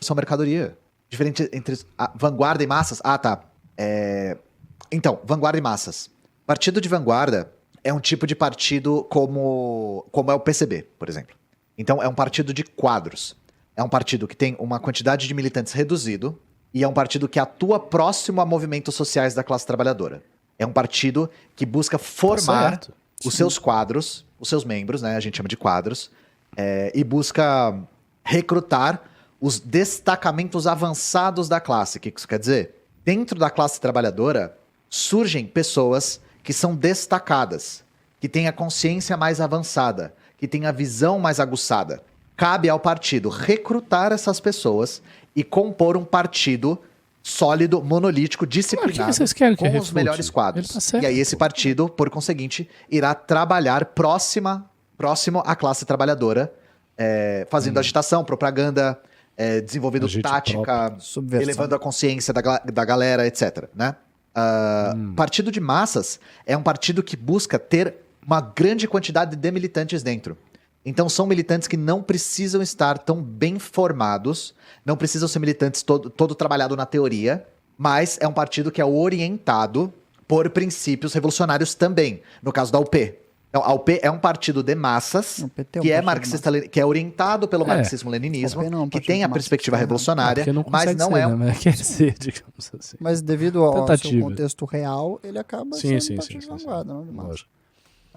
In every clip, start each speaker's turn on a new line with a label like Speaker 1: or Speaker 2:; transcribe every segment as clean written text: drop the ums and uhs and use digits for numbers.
Speaker 1: são mercadoria. Diferente entre vanguarda e massas. Ah, tá. Então, vanguarda e massas. Partido de vanguarda é um tipo de partido como é o PCB, por exemplo. Então, é um partido de quadros. É um partido que tem uma quantidade de militantes reduzido e é um partido que atua próximo a movimentos sociais da classe trabalhadora. É um partido que busca formar os seus quadros, os seus membros, né? A gente chama de quadros, e busca recrutar os destacamentos avançados da classe. O que isso quer dizer? Dentro da classe trabalhadora, surgem pessoas que são destacadas, que têm a consciência mais avançada, que têm a visão mais aguçada. Cabe ao partido recrutar essas pessoas e compor um partido sólido, monolítico, disciplinado, com os melhores quadros. E aí esse partido, por conseguinte, irá trabalhar próximo à classe trabalhadora, fazendo agitação, propaganda, desenvolvendo tática, elevando a consciência da galera, etc. Né? Partido de massas é um partido que busca ter uma grande quantidade de militantes dentro. Então são militantes que não precisam estar tão bem formados, não precisam ser militantes todo trabalhado na teoria, mas é um partido que é orientado por princípios revolucionários também, no caso da UP. Então, a UP é um partido de massas, que é marxista, que é orientado pelo marxismo-leninismo, que tem a perspectiva revolucionária, mas não é um...
Speaker 2: Quer ser, digamos assim.
Speaker 3: Mas devido ao seu contexto real, ele acaba sendo partido de vanguarda, não de massa.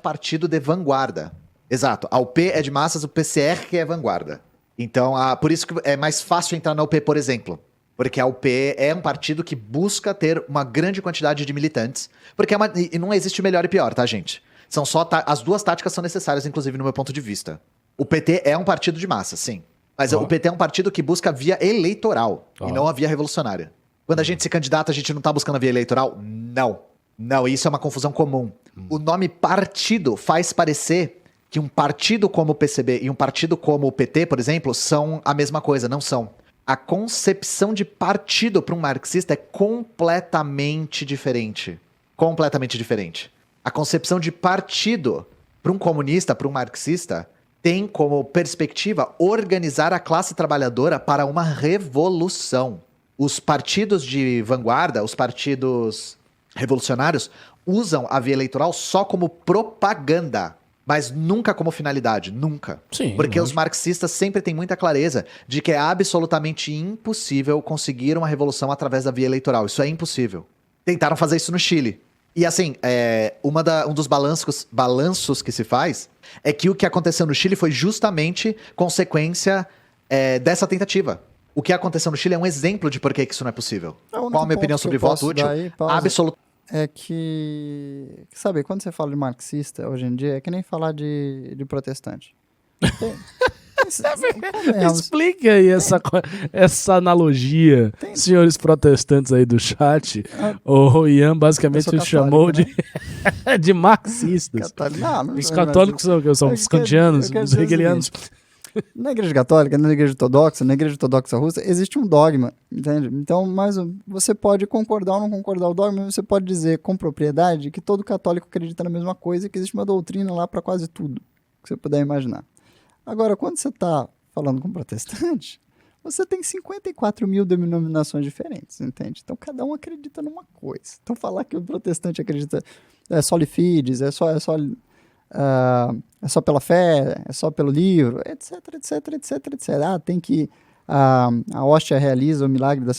Speaker 1: Partido de vanguarda. Exato. A UP é de massas, o PCR que é vanguarda. Então, por isso que é mais fácil entrar na UP, por exemplo. Porque a UP é um partido que busca ter uma grande quantidade de militantes. Porque e não existe melhor e pior, tá, gente? São só as duas táticas são necessárias, inclusive, no meu ponto de vista. O PT é um partido de massa, sim. Mas o PT é um partido que busca a via eleitoral e não a via revolucionária. Quando a gente se candidata, a gente não tá buscando a via eleitoral? Não. Não, isso é uma confusão comum. O nome partido faz parecer que um partido como o PCB e um partido como o PT, por exemplo, são a mesma coisa. Não são. A concepção de partido para um marxista é completamente diferente. Completamente diferente. A concepção de partido para um comunista, para um marxista, tem como perspectiva organizar a classe trabalhadora para uma revolução. Os partidos de vanguarda, os partidos revolucionários, usam a via eleitoral só como propaganda, mas nunca como finalidade, nunca.
Speaker 2: Sim,
Speaker 1: porque os marxistas sempre têm muita clareza de que é absolutamente impossível conseguir uma revolução através da via eleitoral. Isso é impossível. Tentaram fazer isso no Chile. E assim, um dos balanços que se faz é que o que aconteceu no Chile foi justamente consequência dessa tentativa. O que aconteceu no Chile é um exemplo de por que isso não é possível. Qual a minha opinião sobre voto útil? Absolutamente.
Speaker 3: É que, sabe, quando você fala de marxista hoje em dia, é que nem falar de protestante.
Speaker 2: Explica aí essa analogia, senhores protestantes aí do chat. O Ian basicamente se chamou de marxistas. Os católicos são os kantianos, os hegelianos.
Speaker 3: Na igreja católica, na igreja ortodoxa russa, existe um dogma, entende? Então, você pode concordar ou não concordar o dogma, mas você pode dizer com propriedade que todo católico acredita na mesma coisa e que existe uma doutrina lá para quase tudo que você puder imaginar. Agora, quando você está falando com protestante, você tem 54 mil denominações diferentes, entende? Então, cada um acredita numa coisa. Então, falar que o protestante acredita soli fides, é só pela fé, é só pelo livro, etc. Tem que a hóstia realiza o milagre da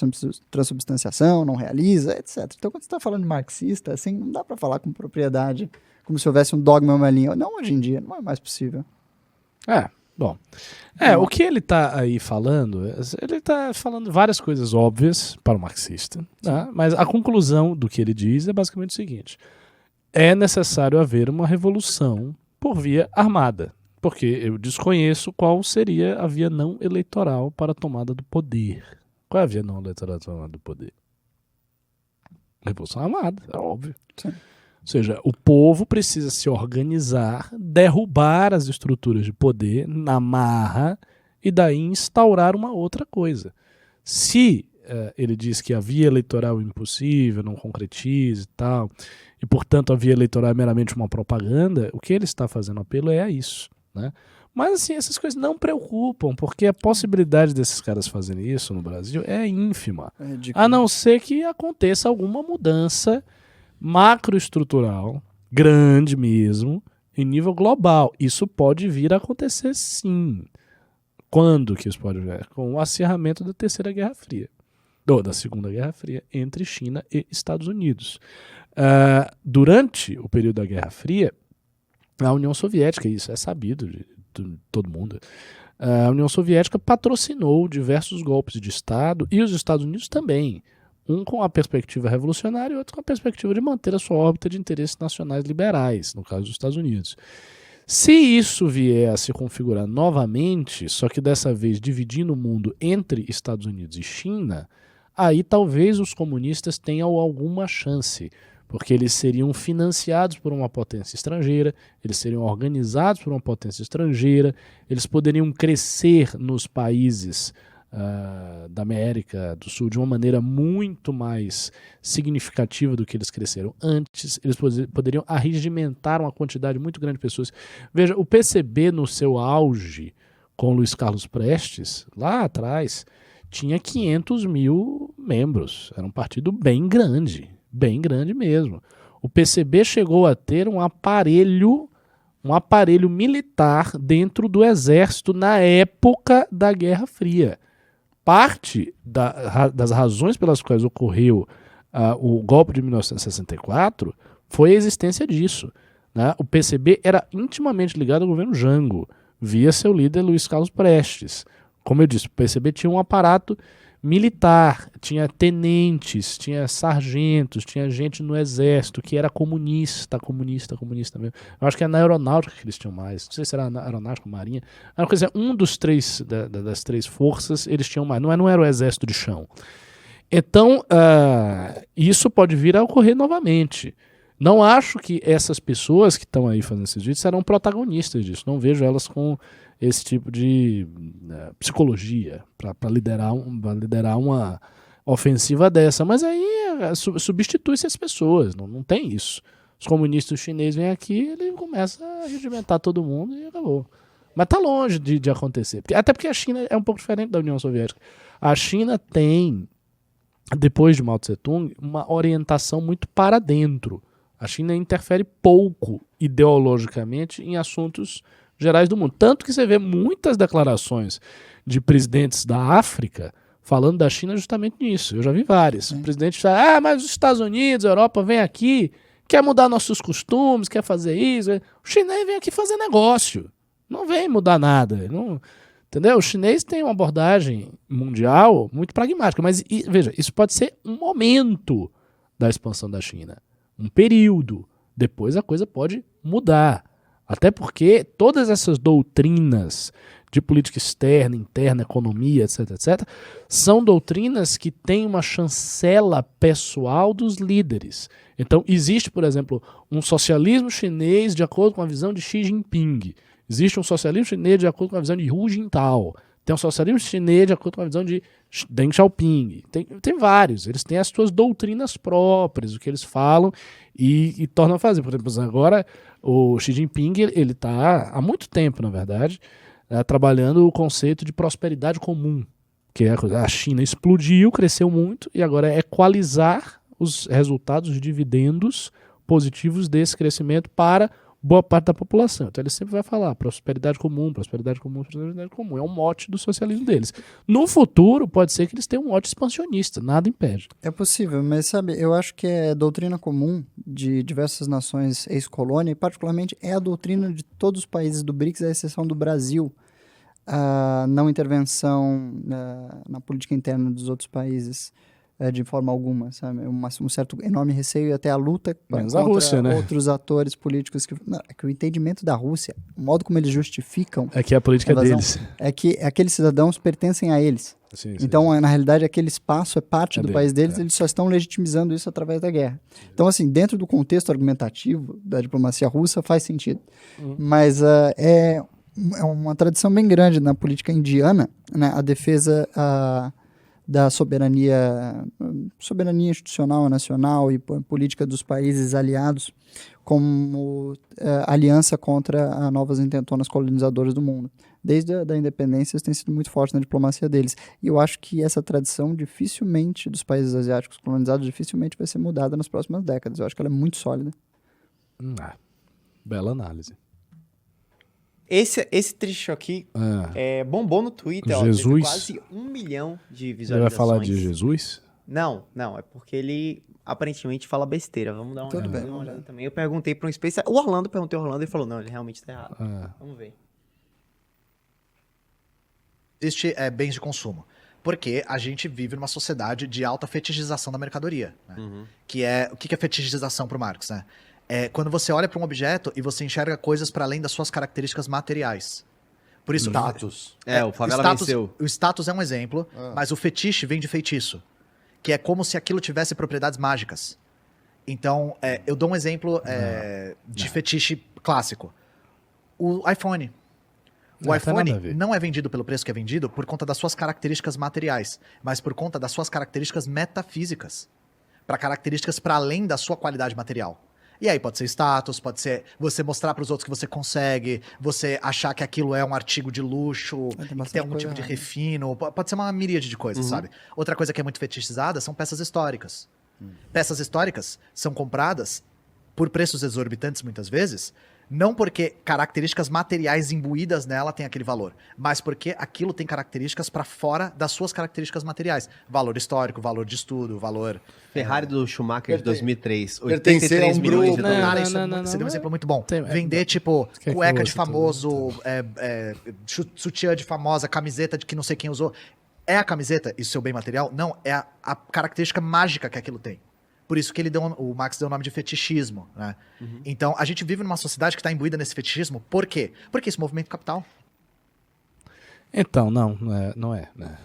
Speaker 3: transubstanciação, não realiza, etc. Então, quando você está falando de marxista, assim, não dá para falar com propriedade, como se houvesse um dogma, uma linha. Não, hoje em dia, não é mais possível.
Speaker 2: Bom. O que ele está aí falando, ele está falando várias coisas óbvias para o marxista, né? Mas a conclusão do que ele diz é basicamente o seguinte: é necessário haver uma revolução por via armada, porque eu desconheço qual seria a via não eleitoral para a tomada do poder. Qual é a via não eleitoral para a tomada do poder? Revolução armada, é óbvio.
Speaker 3: Sim.
Speaker 2: Ou seja, o povo precisa se organizar, derrubar as estruturas de poder na marra e daí instaurar uma outra coisa. Se ele diz que a via eleitoral é impossível, não concretiza e tal, e portanto a via eleitoral é meramente uma propaganda, o que ele está fazendo apelo é a isso, né? Mas assim, essas coisas não preocupam, porque a possibilidade desses caras fazerem isso no Brasil é ínfima.
Speaker 3: É ridículo.
Speaker 2: A não ser que aconteça alguma mudança macroestrutural, grande mesmo, em nível global. Isso pode vir a acontecer sim. Quando que isso pode vir? Com o acirramento da Terceira Guerra Fria. Ou da Segunda Guerra Fria, entre China e Estados Unidos. Durante o período da Guerra Fria, a União Soviética, isso é sabido de todo mundo, a União Soviética patrocinou diversos golpes de Estado, e os Estados Unidos também. Um com a perspectiva revolucionária e outro com a perspectiva de manter a sua órbita de interesses nacionais liberais, no caso dos Estados Unidos. Se isso vier a se configurar novamente, só que dessa vez dividindo o mundo entre Estados Unidos e China, aí talvez os comunistas tenham alguma chance, porque eles seriam financiados por uma potência estrangeira, eles seriam organizados por uma potência estrangeira, eles poderiam crescer nos países da América do Sul de uma maneira muito mais significativa do que eles cresceram antes. Eles poderiam arregimentar uma quantidade muito grande de pessoas. Veja, o PCB no seu auge com Luiz Carlos Prestes, lá atrás, tinha 500 mil membros. Era um partido bem grande mesmo. O PCB chegou a ter um aparelho militar dentro do exército na época da Guerra Fria. Parte das razões pelas quais ocorreu o golpe de 1964 foi a existência disso, né? O PCB era intimamente ligado ao governo Jango, via seu líder Luiz Carlos Prestes. Como eu disse, o PCB tinha um aparato militar, tinha tenentes, tinha sargentos, tinha gente no exército que era comunista mesmo. Eu acho que é na aeronáutica que eles tinham mais, não sei se era na aeronáutica ou marinha, era uma coisa, um dos três, das três forças, eles tinham mais, não era o exército de chão. Então, isso pode vir a ocorrer novamente. Não acho que essas pessoas que estão aí fazendo esses vídeos serão protagonistas disso, não vejo elas com esse tipo de psicologia para liderar uma ofensiva dessa. Mas aí substitui-se as pessoas, não tem isso. Os comunistas chineses vêm aqui, ele começa a regimentar todo mundo e acabou. Mas tá longe de acontecer. Até porque a China é um pouco diferente da União Soviética. A China tem, depois de Mao Tse-tung, uma orientação muito para dentro. A China interfere pouco ideologicamente em assuntos gerais do mundo. Tanto que você vê muitas declarações de presidentes da África falando da China justamente nisso. Eu já vi várias. O presidente fala, mas os Estados Unidos, a Europa vem aqui, quer mudar nossos costumes, quer fazer isso. O chinês vem aqui fazer negócio. Não vem mudar nada. Não, entendeu? O chinês tem uma abordagem mundial muito pragmática. Mas, veja, isso pode ser um momento da expansão da China. Um período. Depois a coisa pode mudar. Até porque todas essas doutrinas de política externa, interna, economia, etc., etc., são doutrinas que têm uma chancela pessoal dos líderes. Então, existe, por exemplo, um socialismo chinês de acordo com a visão de Xi Jinping. Existe um socialismo chinês de acordo com a visão de Hu Jintao. Tem um socialismo chinês de acordo com a visão de Deng Xiaoping. Tem vários. Eles têm as suas doutrinas próprias, o que eles falam e tornam a fazer. Por exemplo, agora o Xi Jinping ele está há muito tempo, na verdade, trabalhando o conceito de prosperidade comum, que é a China explodiu, cresceu muito e agora é equalizar os resultados, os dividendos positivos desse crescimento para boa parte da população. Então ele sempre vai falar prosperidade comum, prosperidade comum, prosperidade comum. É um mote do socialismo deles. No futuro, pode ser que eles tenham um mote expansionista, nada impede.
Speaker 3: É possível, mas sabe, eu acho que é doutrina comum de diversas nações ex-colônia, e particularmente é a doutrina de todos os países do BRICS, à exceção do Brasil, a não intervenção na política interna dos outros países. De forma alguma, sabe? Um certo enorme receio e até a luta
Speaker 2: contra a Rússia, né?
Speaker 3: Outros atores políticos que o entendimento da Rússia, o modo como eles justificam
Speaker 2: é que a política deles
Speaker 3: é que aqueles cidadãos pertencem a eles.
Speaker 2: Sim,
Speaker 3: então, na realidade, aquele espaço é parte do país deles, eles só estão legitimizando isso através da guerra. Então, assim, dentro do contexto argumentativo da diplomacia russa, faz sentido. Mas é uma tradição bem grande na política indiana, né? A defesa da soberania institucional, nacional e política dos países aliados como aliança contra novas intentonas colonizadoras do mundo. Desde a independência, isso tem sido muito forte na diplomacia deles. E eu acho que essa tradição dificilmente, dos países asiáticos colonizados, dificilmente vai ser mudada nas próximas décadas. Eu acho que ela é muito sólida.
Speaker 2: Bela análise.
Speaker 4: Esse trecho aqui bombou no Twitter.
Speaker 2: Jesus.
Speaker 4: Teve quase 1 milhão de visualizações.
Speaker 2: Você vai falar de Jesus?
Speaker 4: Não, é porque ele aparentemente fala besteira. Vamos dar uma olhada também. Eu perguntei para um especialista. O Orlando, perguntei ao Orlando e ele falou, não, ele realmente está errado. Vamos ver.
Speaker 1: Existe bens de consumo. Porque a gente vive numa sociedade de alta fetichização da mercadoria. Né? Que o que é fetichização para o Marx? Né? É quando você olha para um objeto e você enxerga coisas para além das suas características materiais. Por isso,
Speaker 5: Status. O Favela venceu.
Speaker 1: O status é um exemplo, mas o fetiche vem de feitiço. Que é como se aquilo tivesse propriedades mágicas. Então, eu dou um exemplo de fetiche clássico. O iPhone. O iPhone não é vendido pelo preço que é vendido por conta das suas características materiais, mas por conta das suas características metafísicas. Para características para além da sua qualidade material. E aí pode ser status, pode ser você mostrar para os outros que você consegue, você achar que aquilo é um artigo de luxo, que tem algum tipo de refino, pode ser uma miríade de coisas, sabe? Outra coisa que é muito fetichizada são peças históricas. Peças históricas são compradas por preços exorbitantes muitas vezes, não porque características materiais imbuídas nela têm aquele valor, mas porque aquilo tem características para fora das suas características materiais. Valor histórico, valor de estudo, valor...
Speaker 5: Ferrari do Schumacher de 2003,
Speaker 1: pertencer
Speaker 5: 83 milhões de
Speaker 1: Cara,
Speaker 5: dólares.
Speaker 1: Você deu um exemplo muito bom. Vender, tipo, cueca de famoso, sutiã de famosa, camiseta de que não sei quem usou. É a camiseta e o seu bem material? Não, é a característica mágica que aquilo tem. Por isso que o Marx deu o nome de fetichismo, né? Então, a gente vive numa sociedade que está imbuída nesse fetichismo. Por quê? Porque esse movimento capital.
Speaker 2: Então, não é. Né?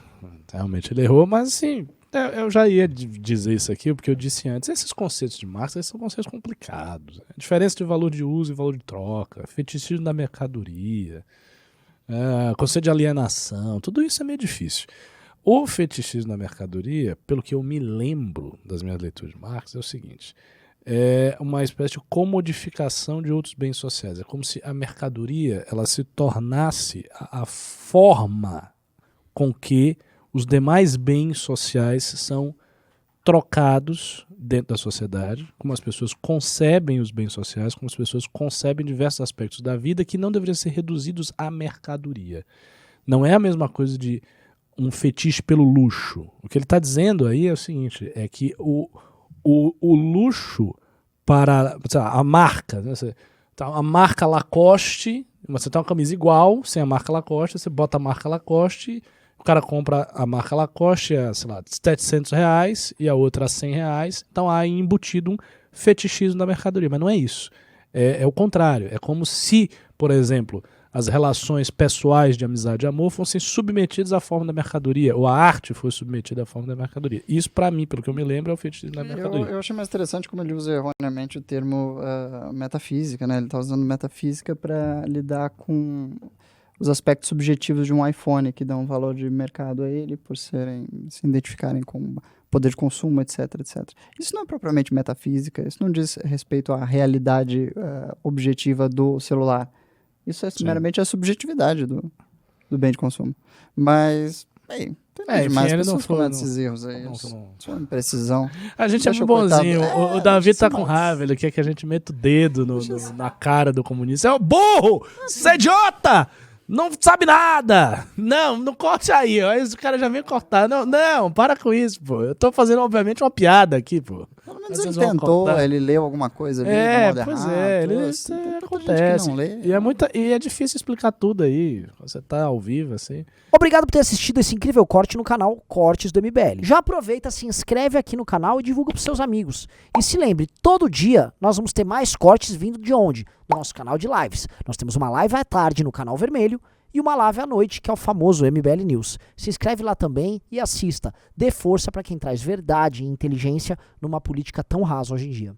Speaker 2: Realmente ele errou, mas assim, eu já ia dizer isso aqui, porque eu disse antes, esses conceitos de Marx são conceitos complicados. A diferença de valor de uso e valor de troca, fetichismo da mercadoria, conceito de alienação, tudo isso é meio difícil. O fetichismo da mercadoria, pelo que eu me lembro das minhas leituras de Marx, é o seguinte: é uma espécie de comodificação de outros bens sociais. É como se a mercadoria ela se tornasse a forma com que os demais bens sociais são trocados dentro da sociedade, como as pessoas concebem os bens sociais, como as pessoas concebem diversos aspectos da vida que não deveriam ser reduzidos à mercadoria. Não é a mesma coisa de um fetiche pelo luxo. O que ele está dizendo aí é o seguinte, é que o luxo para a marca, né? A marca Lacoste, você tem uma camisa igual, sem a marca Lacoste, você bota a marca Lacoste, o cara compra a marca Lacoste a, sei lá, R$700 e a outra a R$100, então há embutido um fetichismo da mercadoria, mas não é isso. É o contrário, é como se, por exemplo, as relações pessoais de amizade e amor fossem submetidas à forma da mercadoria, ou a arte fosse submetida à forma da mercadoria. Isso, para mim, pelo que eu me lembro, é o fetichismo da mercadoria.
Speaker 3: Eu achei mais interessante como ele usa erroneamente o termo metafísica, né? Ele está usando metafísica para lidar com os aspectos subjetivos de um iPhone, que dão um valor de mercado a ele, por se identificarem com poder de consumo, etc, etc. Isso não é propriamente metafísica, isso não diz respeito à realidade objetiva do celular. Isso é meramente a subjetividade do bem de consumo. Mas, bem, tem demais pessoas cometendo esses erros aí. Sua imprecisão.
Speaker 2: A gente é muito bonzinho. O Davi tá com raiva, ele quer que a gente meta o dedo na cara do comunista. É o burro! Você é idiota! Não sabe nada! Não corte aí. Aí o cara já vem cortar. Não, para com isso, pô. Eu tô fazendo, obviamente, uma piada aqui, pô.
Speaker 3: Pelo menos ele tentou, ele leu alguma coisa ali.
Speaker 2: Pois é, acontece. E é difícil explicar tudo aí. Você tá ao vivo, assim.
Speaker 6: Obrigado por ter assistido esse incrível corte no canal Cortes do MBL. Já aproveita, se inscreve aqui no canal e divulga pros seus amigos. E se lembre, todo dia nós vamos ter mais cortes vindo de onde? Do nosso canal de lives. Nós temos uma live à tarde no canal vermelho e uma live à noite, que é o famoso MBL News. Se inscreve lá também e assista. Dê força para quem traz verdade e inteligência numa política tão rasa hoje em dia.